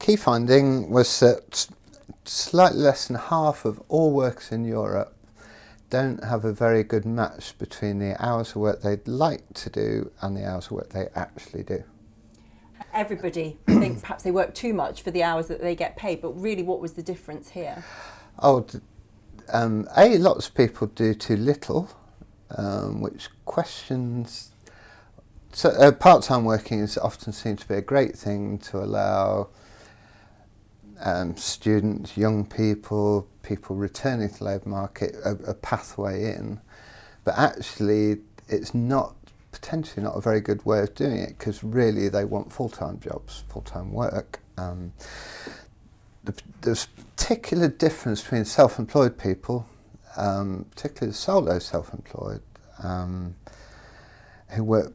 key finding was that slightly less than half of all workers in Europe don't have a very good match between the hours of work they'd like to do and the hours of work they actually do. Everybody thinks perhaps they work too much for the hours that they get paid, but really what was the difference here? Lots of people do too little, which questions... So part-time working is often seen to be a great thing to allow students, young people, people returning to the labour market a pathway in. But actually it's potentially not a very good way of doing it, because really they want full-time jobs, full-time work. There's a particular difference between self-employed people, particularly the solo self-employed, who work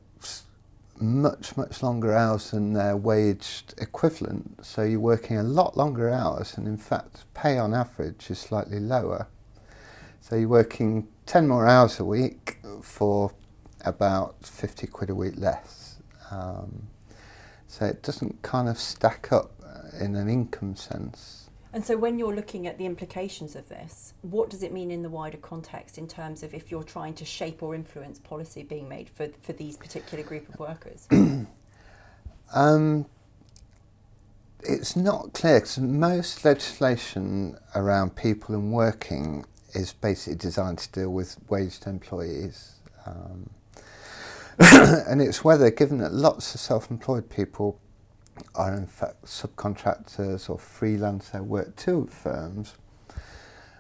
much longer hours than their waged equivalent. So you're working a lot longer hours, and in fact pay on average is slightly lower. So you're working 10 more hours a week for about 50 quid a week less. So it doesn't kind of stack up in an income sense. And so when you're looking at the implications of this, what does it mean in the wider context in terms of if you're trying to shape or influence policy being made for these particular group of workers? It's not clear, because most legislation around people and working is basically designed to deal with waged employees. And it's whether, given that lots of self-employed people are in fact subcontractors or freelance, they work to firms,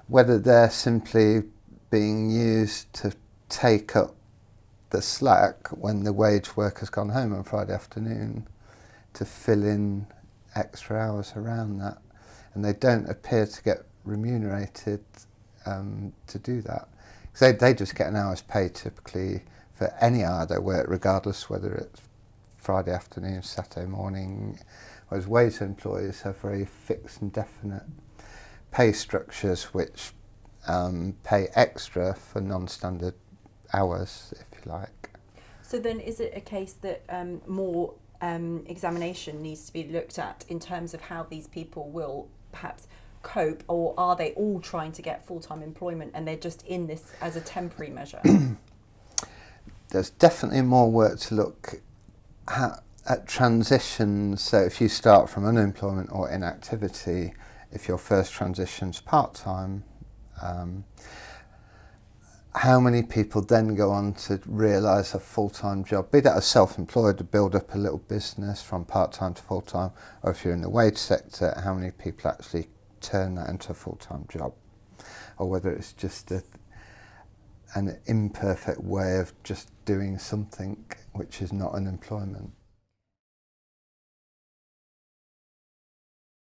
whether they're simply being used to take up the slack when the wage worker's gone home on Friday afternoon to fill in extra hours around that, and they don't appear to get remunerated to do that. So they just get an hour's pay typically for any hour they work, regardless whether it's Friday afternoon, Saturday morning, whereas wage employees have very fixed and definite pay structures which pay extra for non-standard hours, if you like. So then is it a case that more examination needs to be looked at in terms of how these people will perhaps cope, or are they all trying to get full-time employment and they're just in this as a temporary measure? There's definitely more work to look at transitions. So if you start from unemployment or inactivity, if your first transition's part-time, how many people then go on to realise a full-time job, be that as self-employed to build up a little business from part-time to full-time, or if you're in the wage sector, how many people actually turn that into a full-time job, or whether it's just an imperfect way of just doing something which is not unemployment.